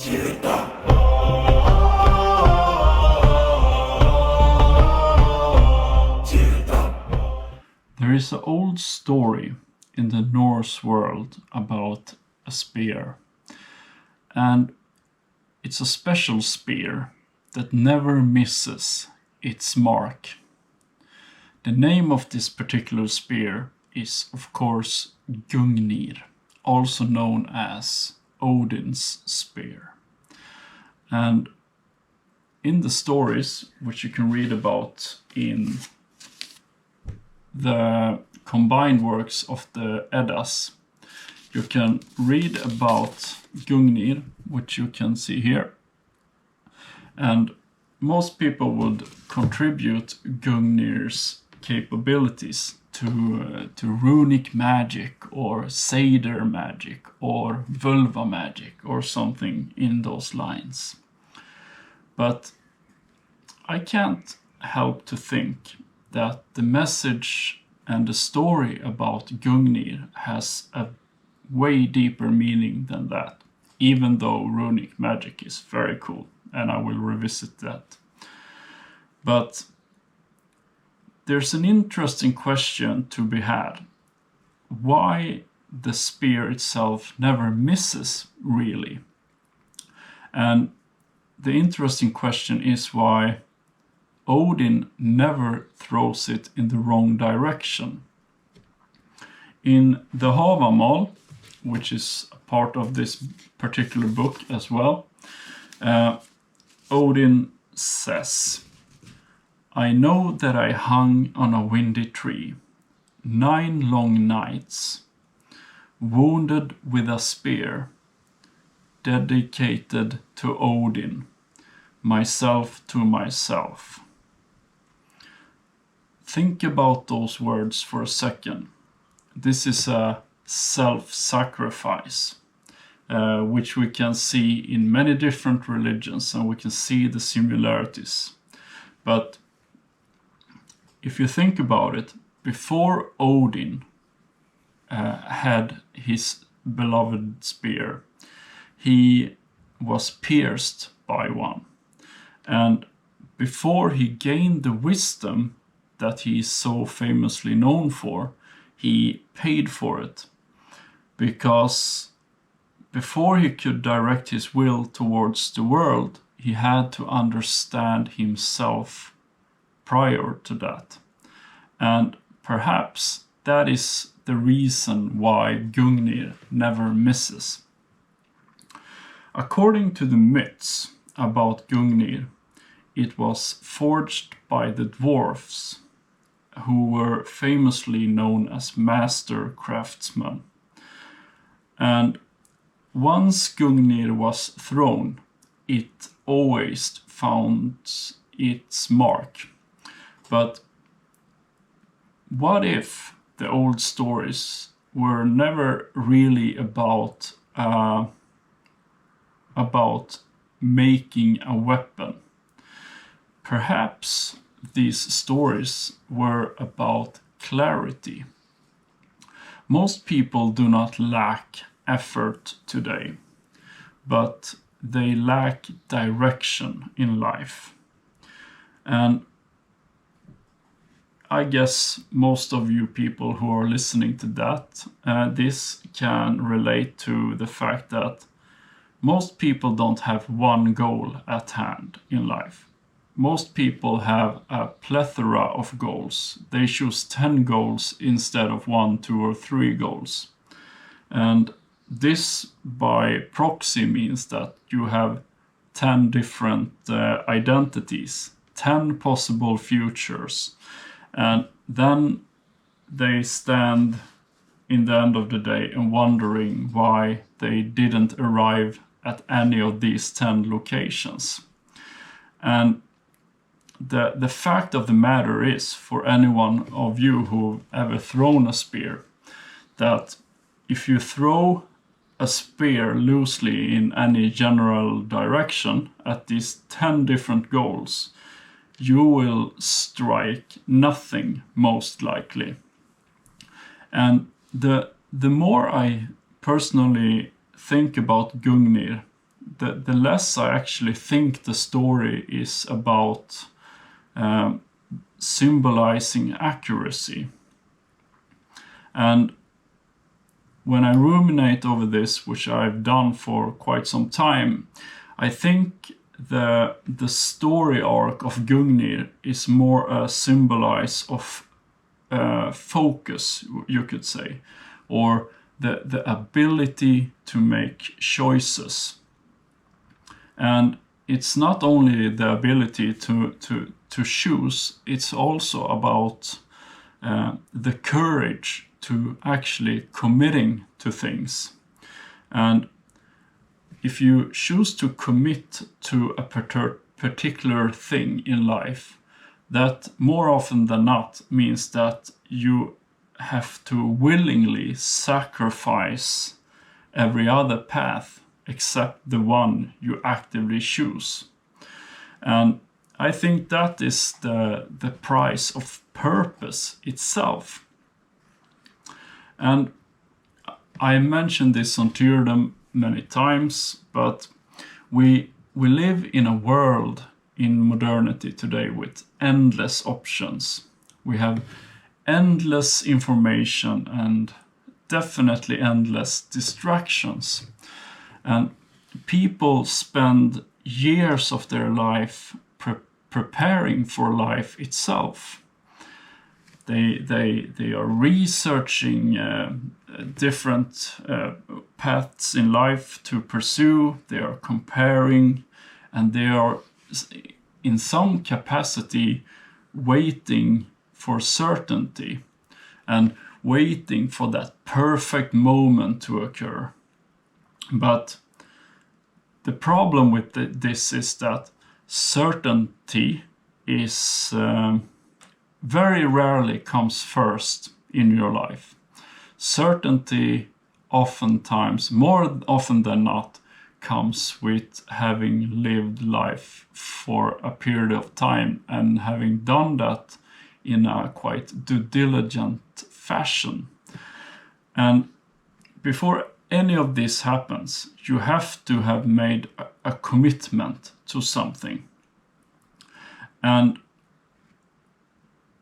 There is an old story in the Norse world about a spear, and it's a special spear that never misses its mark. The name of this particular spear is, of course, Gungnir, also known as Odin's spear. And in the stories, which you can read about in the combined works of the Eddas, you can read about Gungnir, which you can see here. And most people would contribute Gungnir's capabilities to runic magic or Seder magic or vulva magic or something in those lines. But I can't help to think that the message and the story about Gungnir has a way deeper meaning than that, even though runic magic is very cool, and I will revisit that. But there's an interesting question to be had. Why the spear itself never misses, really? And the interesting question is why Odin never throws it in the wrong direction. In the Hávamál, which is a part of this particular book as well, Odin says, "I know that I hung on a windy tree 9 long nights, wounded with a spear, dedicated to Odin, myself to myself." Think about those words for a second. This is a self-sacrifice, which we can see in many different religions, and we can see the similarities. But if you think about it, before Odin had his beloved spear, he was pierced by one. And before he gained the wisdom that he is so famously known for, he paid for it. Because before he could direct his will towards the world, he had to understand himself prior to that. And perhaps that is the reason why Gungnir never misses. According to the myths about Gungnir, it was forged by the dwarfs, who were famously known as master craftsmen. And once Gungnir was thrown, it always found its mark. But what if the old stories were never really about making a weapon? Perhaps these stories were about clarity. Most people do not lack effort today, but they lack direction in life. And I guess most of you people who are listening to that, this can relate to the fact that most people don't have one goal at hand in life. Most people have a plethora of goals. They choose 10 goals instead of 1, 2, or 3 goals. And this by proxy means that you have 10 different identities, 10 possible futures. And then they stand in the end of the day and wondering why they didn't arrive at any of these 10 locations. And the fact of the matter is, for any one of you who've ever thrown a spear, that if you throw a spear loosely in any general direction at these 10 different goals, you will strike nothing, most likely. And the more I personally think about Gungnir, the less I actually think the story is about symbolizing accuracy. And when I ruminate over this, which I've done for quite some time, I think the story arc of Gungnir is more a symbolize of focus, you could say, or the ability to make choices. And it's not only the ability to choose, it's also about the courage to actually committing to things. And if you choose to commit to a particular thing in life, that more often than not means that you have to willingly sacrifice every other path except the one you actively choose. And I think that is the price of purpose itself. And I mentioned this on Tyrdom many times, but we live in a world in modernity today with endless options. We have endless information and definitely endless distractions. And people spend years of their life preparing for life itself. They are researching different paths in life to pursue. They are comparing, and they are in some capacity waiting for certainty and waiting for that perfect moment to occur. But the problem with this is that certainty is very rarely comes first in your life. Certainty oftentimes, more often than not, comes with having lived life for a period of time and having done that in a quite diligent fashion. And before any of this happens, you have to have made a commitment to something. And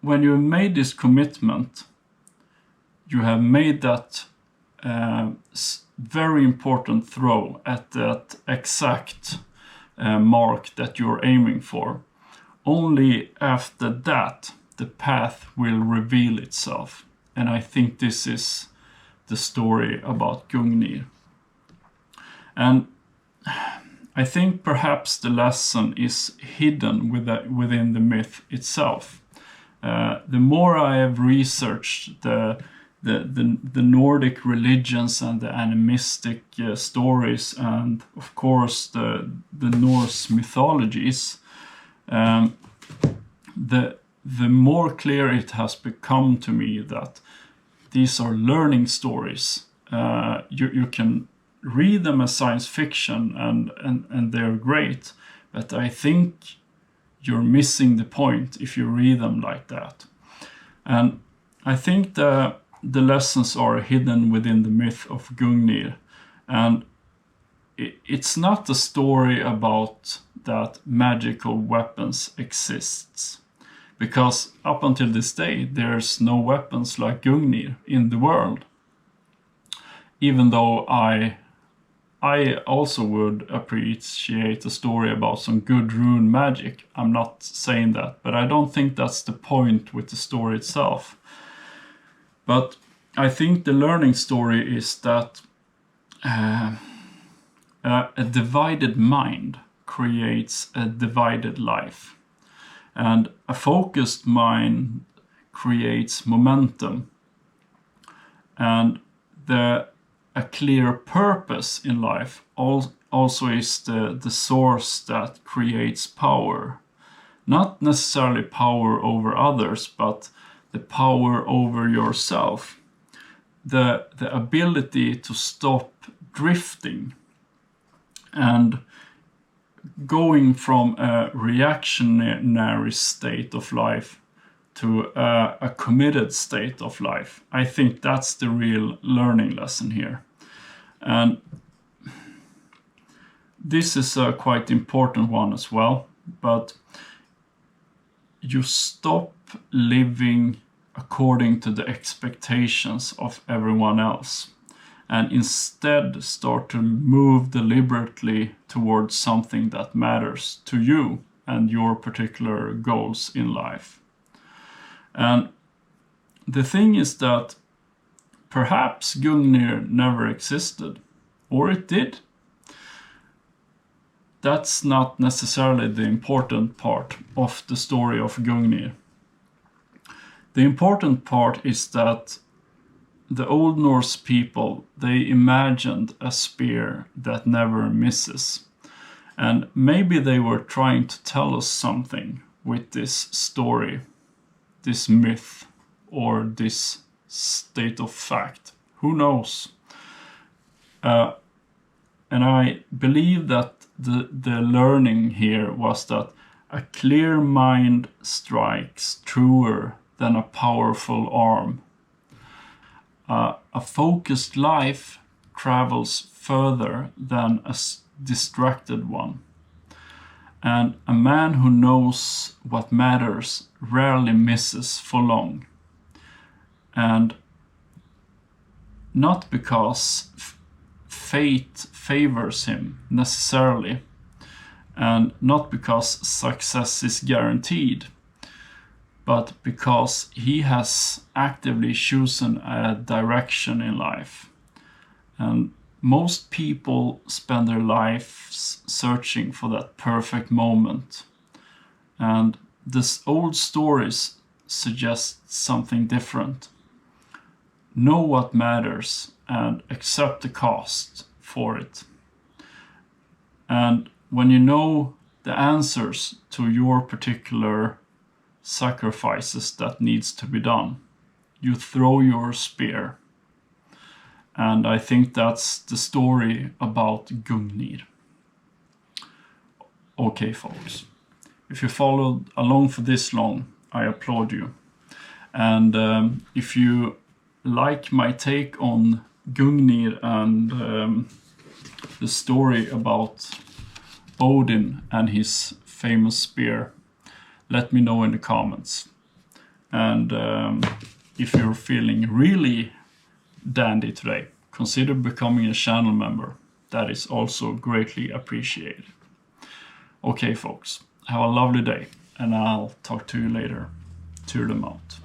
when you made this commitment, you have made that very important throw at that exact mark that you're aiming for. Only after that, the path will reveal itself. And I think this is the story about Gungnir. And I think perhaps the lesson is hidden within the myth itself. The more I have researched the Nordic religions and the animistic stories, and of course the Norse mythologies, the more clear it has become to me that these are learning stories. You can read them as science fiction and they're great, but I think you're missing the point if you read them like that. And I think the lessons are hidden within the myth of Gungnir. And it's not a story about that magical weapons exists. Because up until this day, there's no weapons like Gungnir in the world. Even though I also would appreciate a story about some good rune magic. I'm not saying that, but I don't think that's the point with the story itself. But I think the learning story is that a divided mind creates a divided life. And a focused mind creates momentum. And a clear purpose in life also is the source that creates power. Not necessarily power over others, but the power over yourself. The ability to stop drifting and going from a reactionary state of life to a committed state of life. I think that's the real learning lesson here. And this is a quite important one as well, but you stop living according to the expectations of everyone else and instead start to move deliberately towards something that matters to you and your particular goals in life. And the thing is that perhaps Gungnir never existed, or it did. That's not necessarily the important part of the story of Gungnir. The important part is that the Old Norse people, they imagined a spear that never misses. And maybe they were trying to tell us something with this story, this myth, or this state of fact. Who knows? And I believe that the learning here was that a clear mind strikes truer than a powerful arm. A focused life travels further than a distracted one. And a man who knows what matters rarely misses for long. And not because fate favors him necessarily, and not because success is guaranteed, but because he has actively chosen a direction in life. And most people spend their lives searching for that perfect moment. And this old stories suggest something different. Know what matters and accept the cost for it. And when you know the answers to your particular sacrifices that needs to be done, you throw your spear. And I think that's the story about Gungnir. Okay, folks. If you followed along for this long, I applaud you. And if you like my take on Gungnir and the story about Odin and his famous spear, let me know in the comments. And if you're feeling really dandy today, consider becoming a channel member. That is also greatly appreciated. Okay, folks, have a lovely day, and I'll talk to you later. Tyrdom out.